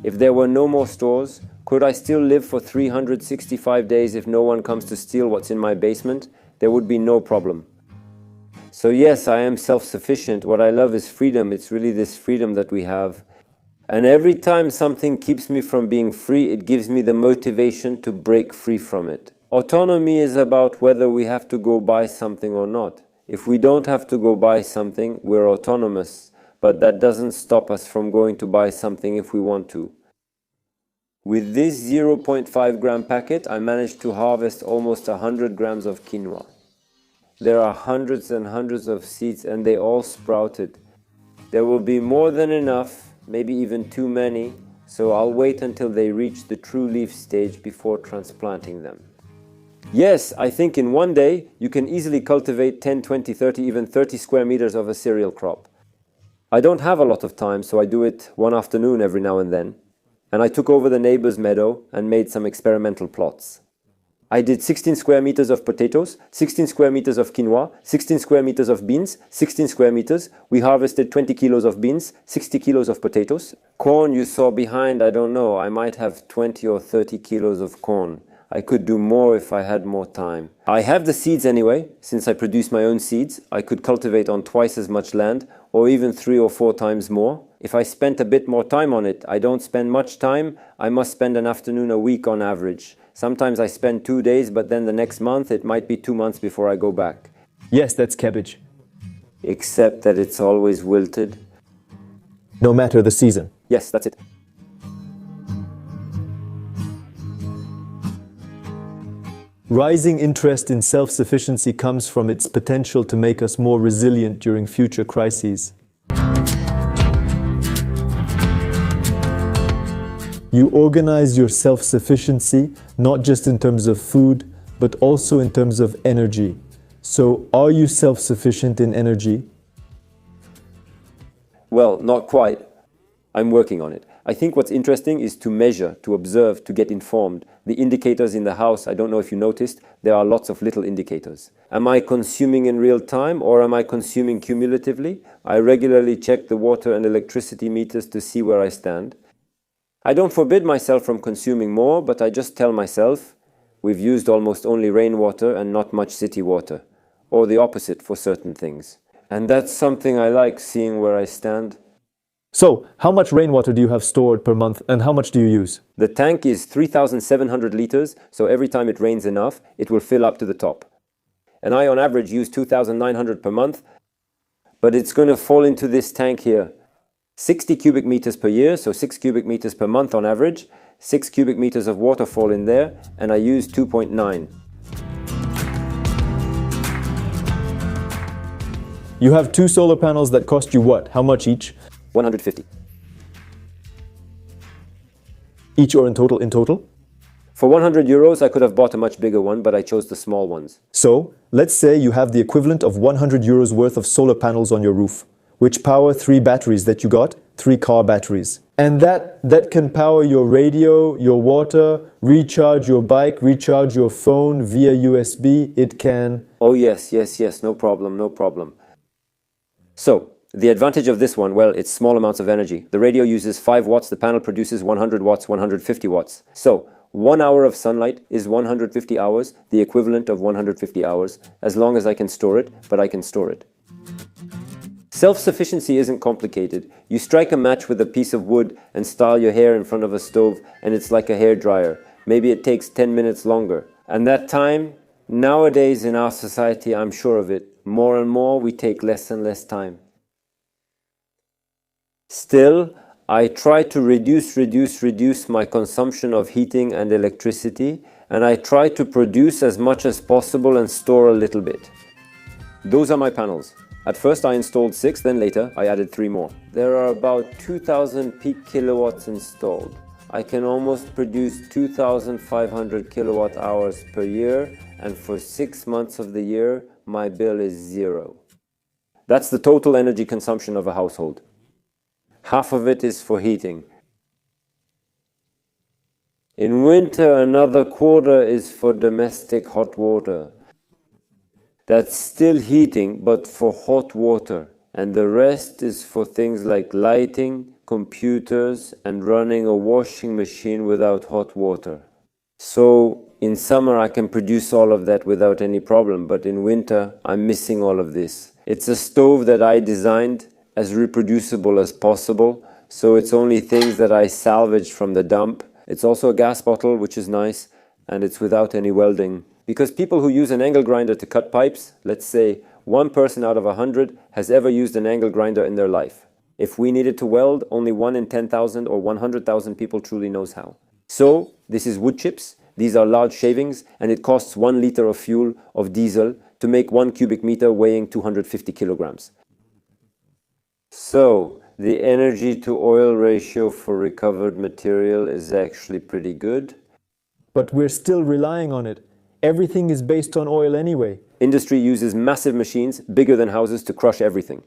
If there were no more stores, could I still live for 365 days if no one comes to steal what's in my basement? There would be no problem. So yes, I am self-sufficient. What I love is freedom. It's really this freedom that we have. And every time something keeps me from being free, it gives me the motivation to break free from it. Autonomy is about whether we have to go buy something or not. If we don't have to go buy something, we're autonomous. But that doesn't stop us from going to buy something if we want to. With this 0.5 gram packet, I managed to harvest almost 100 grams of quinoa. There are hundreds and hundreds of seeds and they all sprouted. There will be more than enough, maybe even too many, so I'll wait until they reach the true leaf stage before transplanting them. Yes, I think in one day you can easily cultivate 10, 20, 30, even 30 square meters of a cereal crop. I don't have a lot of time, so I do it one afternoon every now and then. And I took over the neighbor's meadow and made some experimental plots. I did 16 square meters of potatoes, 16 square meters of quinoa, 16 square meters of beans, 16 square meters. We harvested 20 kilos of beans, 60 kilos of potatoes. Corn you saw behind, I don't know, I might have 20 or 30 kilos of corn. I could do more if I had more time. I have the seeds anyway. Since I produce my own seeds, I could cultivate on twice as much land, or even 3 or 4 times more. If I spent a bit more time on it, I don't spend much time. I must spend an afternoon a week on average. Sometimes I spend 2 days, but then the next month it might be 2 months before I go back. Yes, that's cabbage. Except that it's always wilted. No matter the season. Yes, that's it. Rising interest in self-sufficiency comes from its potential to make us more resilient during future crises. You organize your self-sufficiency not just in terms of food, but also in terms of energy. So, are you self-sufficient in energy? Well, not quite. I'm working on it. I think what's interesting is to measure, to observe, to get informed. The indicators in the house, I don't know if you noticed, there are lots of little indicators. Am I consuming in real time or am I consuming cumulatively? I regularly check the water and electricity meters to see where I stand. I don't forbid myself from consuming more, but I just tell myself, we've used almost only rainwater and not much city water, or the opposite for certain things. And that's something I like, seeing where I stand. So, how much rainwater do you have stored per month and how much do you use? The tank is 3,700 liters, so every time it rains enough, it will fill up to the top. And I on average use 2,900 per month, but it's going to fall into this tank here. 60 cubic meters per year, so 6 cubic meters per month on average, 6 cubic meters of water fall in there, and I use 2.9. You have 2 solar panels that cost you what? How much each? 150. Each or in total? In total? For 100 euros, I could have bought a much bigger one, but I chose the small ones. So, let's say you have the equivalent of 100 euros worth of solar panels on your roof, which power 3 batteries that you got, 3 car batteries. And that can power your radio, your water, recharge your bike, recharge your phone via USB. It can... Oh yes, no problem, no problem. So, the advantage of this one, well, it's small amounts of energy. The radio uses 5 watts, the panel produces 100 watts, 150 watts. So, 1 hour of sunlight is 150 hours, the equivalent of 150 hours, as long as I can store it, but I can store it. Self-sufficiency isn't complicated. You strike a match with a piece of wood and style your hair in front of a stove, and it's like a hairdryer. Maybe it takes 10 minutes longer. And that time, nowadays in our society, I'm sure of it, more and more we take less and less time. Still, I try to reduce my consumption of heating and electricity, and I try to produce as much as possible and store a little bit. Those are my panels. At first I installed 6, then later I added 3 more. There are about 2,000 peak kilowatts installed. I can almost produce 2,500 kilowatt hours per year, and for 6 months of the year, my bill is 0. That's the total energy consumption of a household. Half of it is for heating. In winter, another quarter is for domestic hot water. That's still heating, but for hot water. and the rest is for things like lighting, computers, and running a washing machine without hot water. So in summer I can produce all of that without any problem, but in winter I'm missing all of this. It's a stove that I designed as reproducible as possible, so it's only things that I salvaged from the dump. It's also a gas bottle, which is nice, and it's without any welding. Because people who use an angle grinder to cut pipes, let's say 1 person out of 100 has ever used an angle grinder in their life. If we needed to weld, only 1 in 10,000 or 100,000 people truly knows how. So this is wood chips, these are large shavings, and it costs 1 liter of fuel of diesel to make 1 cubic meter weighing 250 kilograms. So the energy to oil ratio for recovered material is actually pretty good. But we're still relying on it. Everything is based on oil anyway. Industry uses massive machines, bigger than houses, to crush everything.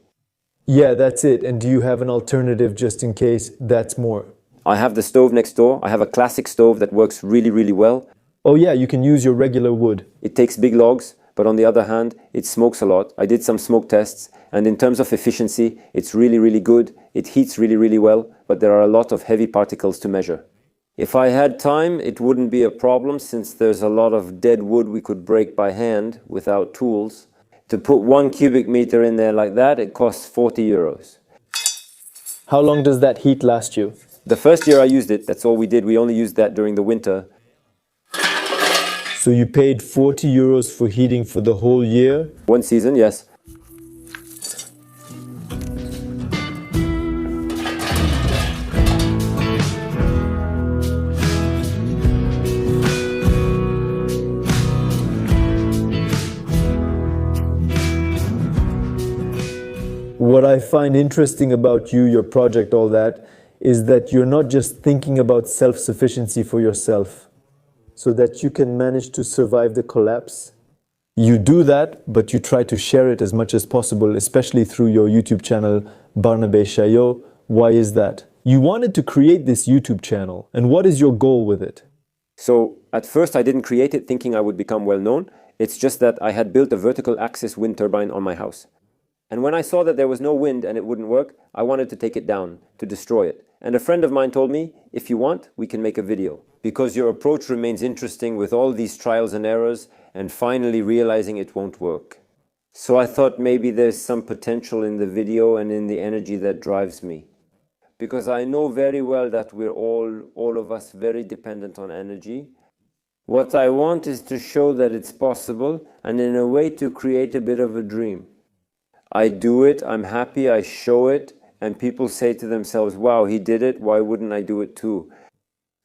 Yeah, that's it. And do you have an alternative just in case that's more? I have the stove next door. I have a classic stove that works really, really well. Oh yeah, you can use your regular wood. It takes big logs, but on the other hand, it smokes a lot. I did some smoke tests, and in terms of efficiency, it's really, really good. It heats really, really well, but there are a lot of heavy particles to measure. If I had time, it wouldn't be a problem, since there's a lot of dead wood we could break by hand without tools. To put 1 cubic meter in there like that, it costs 40 euros. How long does that heat last you? The first year I used it, that's all we did. We only used that during the winter. So you paid 40 euros for heating for the whole year? 1 season, yes. What I find interesting about you, your project, all that, is that you're not just thinking about self-sufficiency for yourself, so that you can manage to survive the collapse. You do that, but you try to share it as much as possible, especially through your YouTube channel, Barnabé Chaillot. Why is that? You wanted to create this YouTube channel, and what is your goal with it? So at first I didn't create it thinking I would become well known. It's just that I had built a vertical axis wind turbine on my house. And when I saw that there was no wind and it wouldn't work, I wanted to take it down, to destroy it. And a friend of mine told me, if you want, we can make a video. Because your approach remains interesting with all these trials and errors and finally realizing it won't work. So I thought maybe there's some potential in the video and in the energy that drives me. Because I know very well that we're all of us very dependent on energy. What I want is to show that it's possible and in a way to create a bit of a dream. I do it, I'm happy, I show it, and people say to themselves, wow, he did it, why wouldn't I do it too?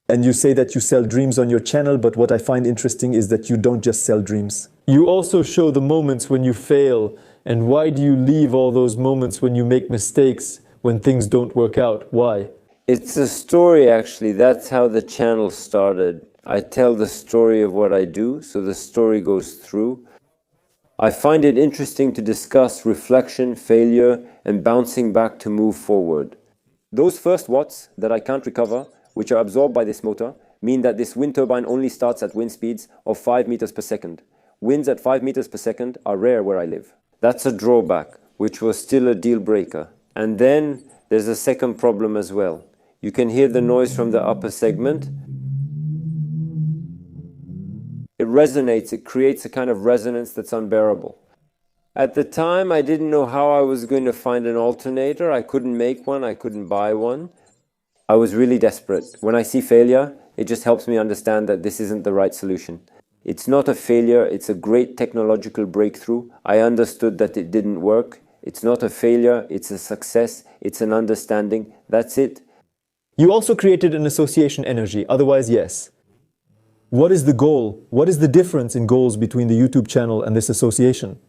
And you say that you sell dreams on your channel, but what I find interesting is that you don't just sell dreams. You also show the moments when you fail, and why do you leave all those moments when you make mistakes, when things don't work out? Why? It's a story actually, that's how the channel started. I tell the story of what I do, so the story goes through. I find it interesting to discuss reflection, failure, and bouncing back to move forward. Those first watts that I can't recover, which are absorbed by this motor, mean that this wind turbine only starts at wind speeds of 5 meters per second. Winds at 5 meters per second are rare where I live. That's a drawback, which was still a deal breaker. And then there's a second problem as well. You can hear the noise from the upper segment. It resonates, it creates a kind of resonance that's unbearable. At the time, I didn't know how I was going to find an alternator. I couldn't make one, I couldn't buy one. I was really desperate. When I see failure, it just helps me understand that this isn't the right solution. It's not a failure, it's a great technological breakthrough. I understood that it didn't work. It's not a failure, it's a success, it's an understanding. That's it. You also created an association energy, otherwise yes. What is the goal? What is the difference in goals between the YouTube channel and this association?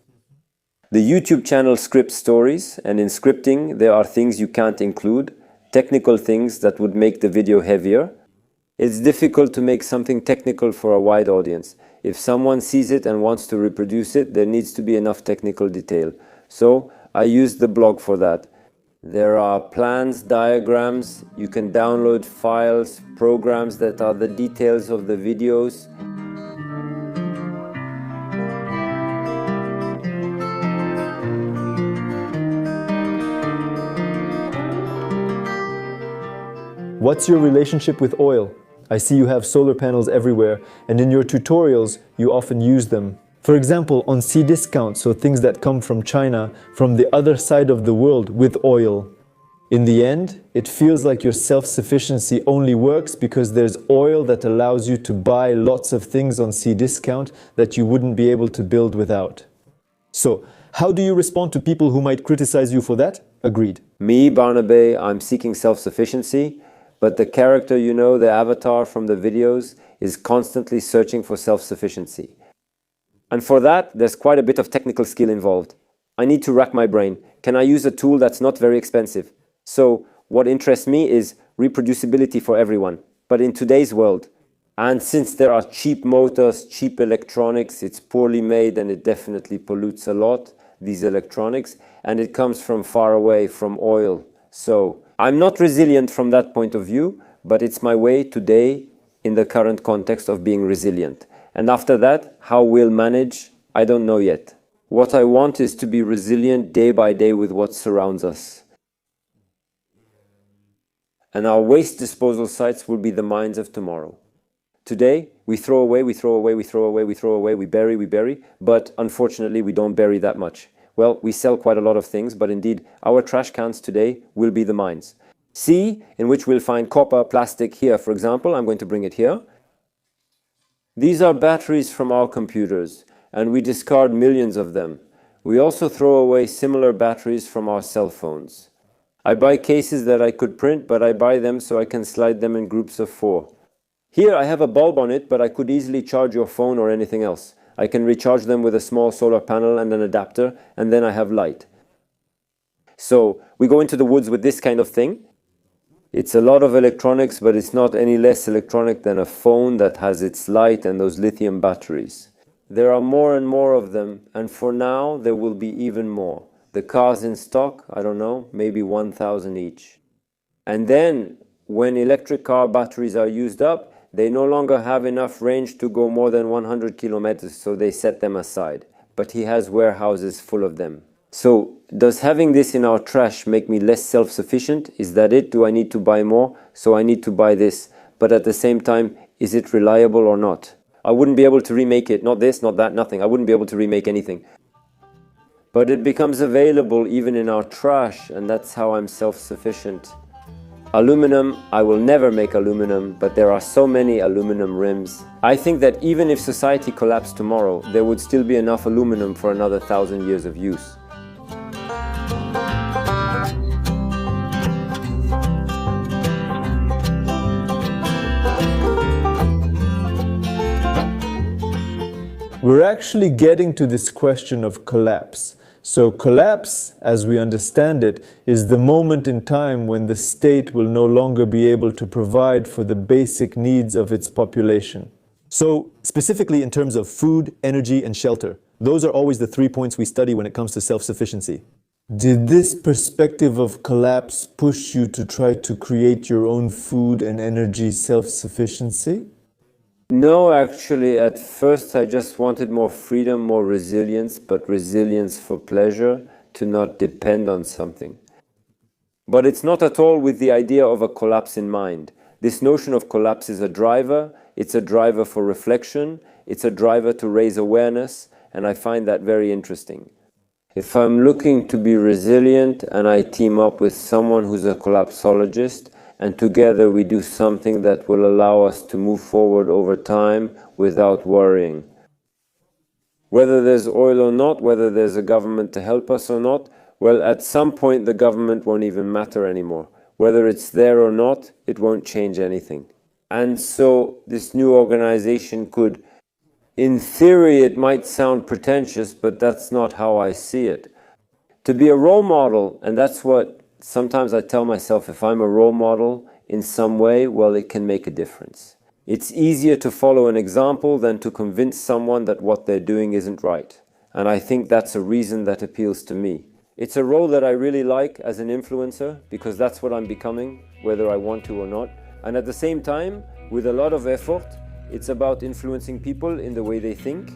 The YouTube channel scripts stories, and in scripting there are things you can't include, technical things that would make the video heavier. It's difficult to make something technical for a wide audience. If someone sees it and wants to reproduce it, there needs to be enough technical detail. So I used the blog for that. There are plans, diagrams, you can download files, programs that are the details of the videos. What's your relationship with oil? I see you have solar panels everywhere, and in your tutorials, you often use them. For example, on Cdiscount, so things that come from China, from the other side of the world with oil. In the end, it feels like your self-sufficiency only works because there's oil that allows you to buy lots of things on Cdiscount that you wouldn't be able to build without. So, how do you respond to people who might criticize you for that? Agreed. Me, Barnabé, I'm seeking self-sufficiency, but the character, you know, the avatar from the videos, is constantly searching for self-sufficiency. And for that, there's quite a bit of technical skill involved. I need to rack my brain. Can I use a tool that's not very expensive? So what interests me is reproducibility for everyone. But in today's world, and since there are cheap motors, cheap electronics, it's poorly made and it definitely pollutes a lot, these electronics, and it comes from far away, from oil. So I'm not resilient from that point of view, but it's my way today in the current context of being resilient. And after that, how we'll manage, I don't know yet. What I want is to be resilient day by day with what surrounds us. And our waste disposal sites will be the mines of tomorrow. Today, we throw away, we throw away, we throw away, we throw away, we bury, but unfortunately we don't bury that much. Well, we sell quite a lot of things, but indeed our trash cans today will be the mines. C, in which we'll find copper, plastic here, for example, I'm going to bring it here. These are batteries from our computers, and we discard millions of them. We also throw away similar batteries from our cell phones. I buy cases that I could print, but I buy them so I can slide them in groups of 4. Here I have a bulb on it, but I could easily charge your phone or anything else. I can recharge them with a small solar panel and an adapter, and then I have light. So we go into the woods with this kind of thing. It's a lot of electronics, but it's not any less electronic than a phone that has its light and those lithium batteries. There are more and more of them, and for now there will be even more. The cars in stock, I don't know, maybe 1,000 each. And then, when electric car batteries are used up, they no longer have enough range to go more than 100 kilometers, so they set them aside. But he has warehouses full of them. So, does having this in our trash make me less self-sufficient? Is that it? Do I need to buy more? So I need to buy this. But at the same time, is it reliable or not? I wouldn't be able to remake it. Not this, not that, nothing. I wouldn't be able to remake anything. But it becomes available even in our trash, and that's how I'm self-sufficient. Aluminum, I will never make aluminum, but there are so many aluminum rims. I think that even if society collapsed tomorrow, there would still be enough aluminum for another 1,000 years of use. We're actually getting to this question of collapse. So collapse, as we understand it, is the moment in time when the state will no longer be able to provide for the basic needs of its population. So specifically in terms of food, energy, and shelter, those are always the 3 points we study when it comes to self-sufficiency. Did this perspective of collapse push you to try to create your own food and energy self-sufficiency? No, actually, at first I just wanted more freedom, more resilience, but resilience for pleasure, to not depend on something. But it's not at all with the idea of a collapse in mind. This notion of collapse is a driver, it's a driver for reflection, it's a driver to raise awareness, and I find that very interesting. If I'm looking to be resilient and I team up with someone who's a collapsologist, and together we do something that will allow us to move forward over time without worrying. Whether there's oil or not, whether there's a government to help us or not, well, at some point the government won't even matter anymore. Whether it's there or not, it won't change anything. And so this new organization could, in theory it might sound pretentious, but that's not how I see it. To be a role model, and that's what sometimes I tell myself, if I'm a role model in some way, well, it can make a difference. It's easier to follow an example than to convince someone that what they're doing isn't right. And I think that's a reason that appeals to me. It's a role that I really like as an influencer, because that's what I'm becoming, whether I want to or not. And at the same time, with a lot of effort, it's about influencing people in the way they think.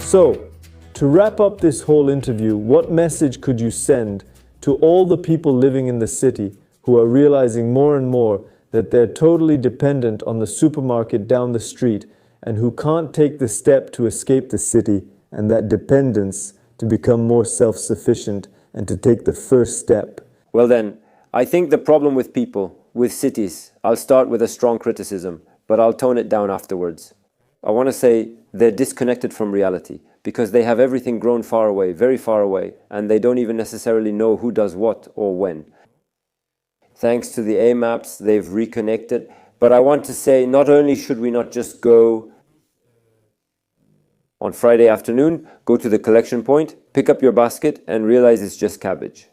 So, to wrap up this whole interview, what message could you send to all the people living in the city who are realizing more and more that they're totally dependent on the supermarket down the street and who can't take the step to escape the city and that dependence to become more self-sufficient and to take the first step? Well then, I think the problem with people, with cities, I'll start with a strong criticism, but I'll tone it down afterwards. I want to say they're disconnected from reality because they have everything grown far away, very far away, and they don't even necessarily know who does what or when. Thanks to the A maps, they've reconnected. But I want to say, not only should we not just go on Friday afternoon, go to the collection point, pick up your basket and realize it's just cabbage.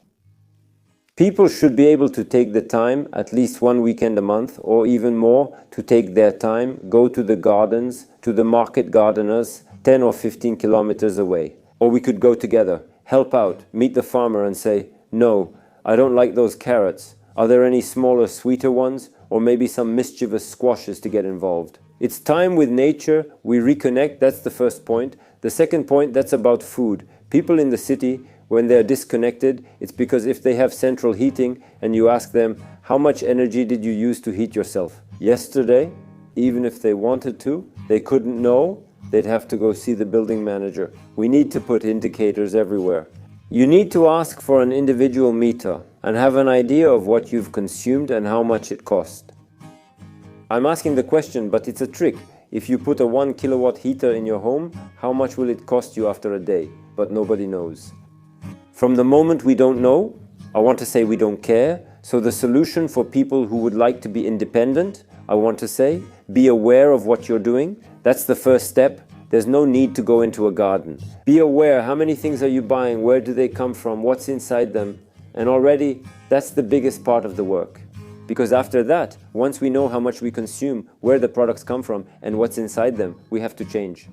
People should be able to take the time, at least one weekend a month, or even more, to take their time, go to the gardens, to the market gardeners, 10 or 15 kilometers away. Or we could go together, help out, meet the farmer and say, no, I don't like those carrots. Are there any smaller, sweeter ones? Or maybe some mischievous squashes to get involved. It's time with nature, we reconnect, that's the first point. The second point, that's about food. People in the city, when they're disconnected, it's because if they have central heating and you ask them, how much energy did you use to heat yourself yesterday? Even if they wanted to, they couldn't know, they'd have to go see the building manager. We need to put indicators everywhere. You need to ask for an individual meter and have an idea of what you've consumed and how much it cost. I'm asking the question, but it's a trick. If you put a 1 kilowatt heater in your home, how much will it cost you after a day? But nobody knows. From the moment we don't know, I want to say we don't care. So the solution for people who would like to be independent, I want to say, be aware of what you're doing. That's the first step. There's no need to go into a garden. Be aware, how many things are you buying? Where do they come from? What's inside them? And already, that's the biggest part of the work. Because after that, once we know how much we consume, where the products come from, and what's inside them, we have to change.